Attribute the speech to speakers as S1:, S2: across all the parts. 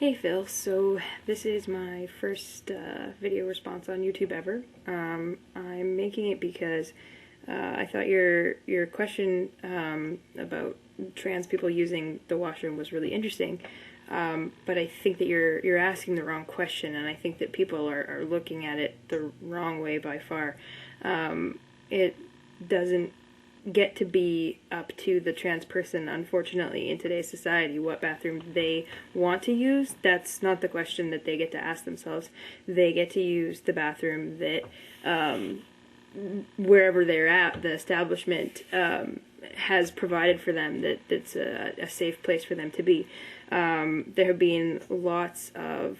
S1: Hey Phil, so this is my first video response on YouTube ever. I'm making it because I thought your question about trans people using the washroom was really interesting, but I think that you're asking the wrong question, and I think that people are looking at it the wrong way by far. It doesn't get to be up to the trans person, unfortunately, in today's society, what bathroom they want to use. That's not the question that they get to ask themselves. They get to use the bathroom that, wherever they're at, the establishment has provided for them, that's a safe place for them to be. There have been lots of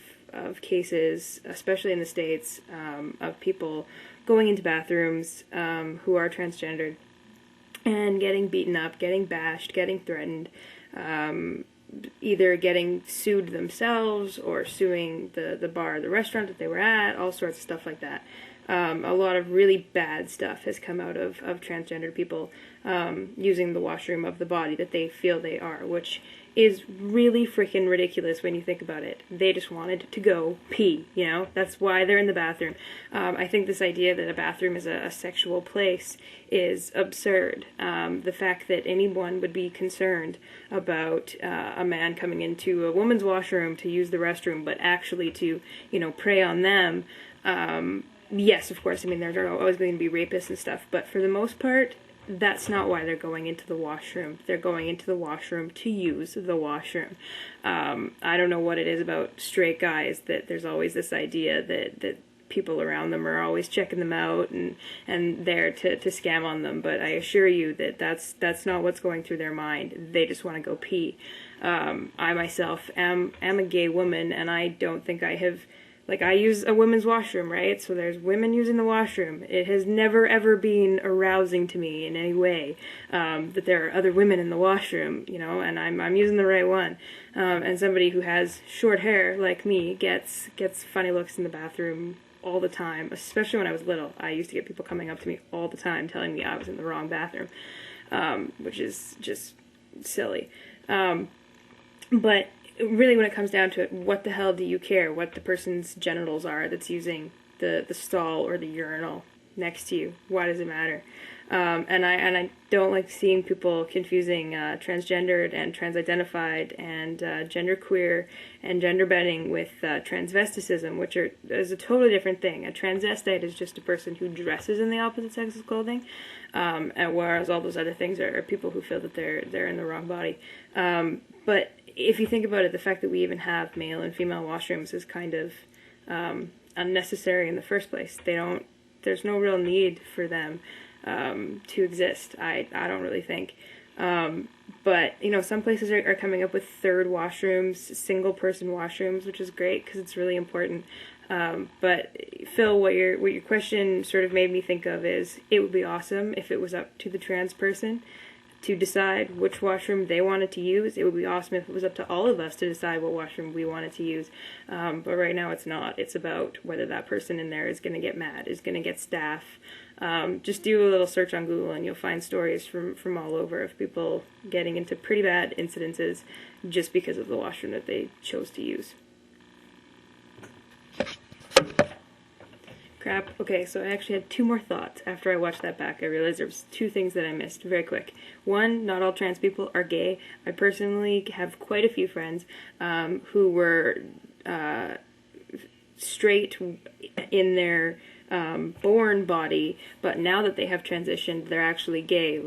S1: cases, especially in the States, of people going into bathrooms who are transgendered and getting beaten up, getting bashed, getting threatened, either getting sued themselves or suing the bar or the restaurant that they were at, all sorts of stuff like that. A lot of really bad stuff has come out of transgender people using the washroom of the body that they feel they are, which is really freaking ridiculous when you think about it. They just wanted to go pee, you know? That's why they're in the bathroom. I think this idea that a bathroom is a sexual place is absurd. The fact that anyone would be concerned about a man coming into a woman's washroom to use the restroom, but actually to, prey on them. Yes, of course, I mean, there are always going to be rapists and stuff, but for the most part, that's not why they're going into the washroom. They're going into the washroom to use the washroom. I don't know what it is about straight guys that there's always this idea that people around them are always checking them out and there to scam on them, but I assure you that that's not what's going through their mind. They just want to go pee. I myself am a gay woman, and I don't think I have... I use a women's washroom, right? So there's women using the washroom. It has never, ever been arousing to me in any way that there are other women in the washroom, and I'm using the right one. And somebody who has short hair, like me, gets funny looks in the bathroom all the time, especially when I was little. I used to get people coming up to me all the time telling me I was in the wrong bathroom, which is just silly. But really, when it comes down to it, what the hell do you care what the person's genitals are that's using the stall or the urinal next to you? Why does it matter? And I don't like seeing people confusing transgendered and transidentified and genderqueer and gender bending with transvesticism, which is a totally different thing. A transvestite is just a person who dresses in the opposite sex's clothing, and whereas all those other things are people who feel that they're in the wrong body. But if you think about it, the fact that we even have male and female washrooms is kind of unnecessary in the first place. There's no real need for them to exist. I don't really think. But some places are coming up with third washrooms, single person washrooms, which is great because it's really important. But Phil, what your question sort of made me think of is, it would be awesome if it was up to the trans person to decide which washroom they wanted to use. It would be awesome if it was up to all of us to decide what washroom we wanted to use. But right now it's not. It's about whether that person in there is going to get mad, is going to get staff. Just do a little search on Google and you'll find stories from all over of people getting into pretty bad incidences just because of the washroom that they chose to use. Crap. Okay, so I actually had two more thoughts after I watched that back. I realized there was two things that I missed very quick. One, not all trans people are gay. I personally have quite a few friends who were straight in their born body, but now that they have transitioned, they're actually gay.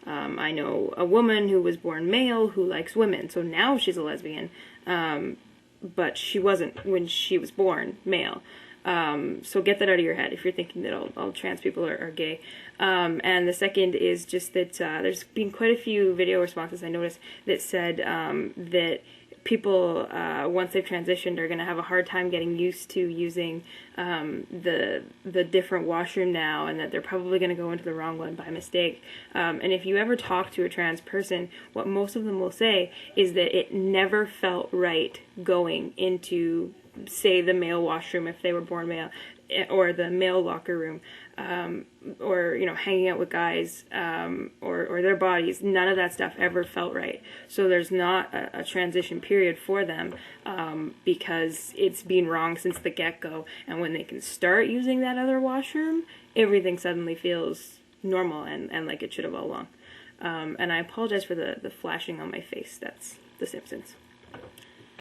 S1: I know a woman who was born male who likes women, so now she's a lesbian, but she wasn't when she was born male. So get that out of your head if you're thinking that all trans people are gay. And the second is just that there's been quite a few video responses I noticed that said that people, once they've transitioned, are going to have a hard time getting used to using the different washroom now, and that they're probably going to go into the wrong one by mistake. And if you ever talk to a trans person, what most of them will say is that it never felt right going into, say, the male washroom if they were born male. or the male locker room, or, you know, hanging out with guys, or their bodies. None of that stuff ever felt right. So there's not a transition period for them, because it's been wrong since the get-go. And when they can start using that other washroom, everything suddenly feels normal and like it should have all along. And I apologize for the flashing on my face. That's The Simpsons.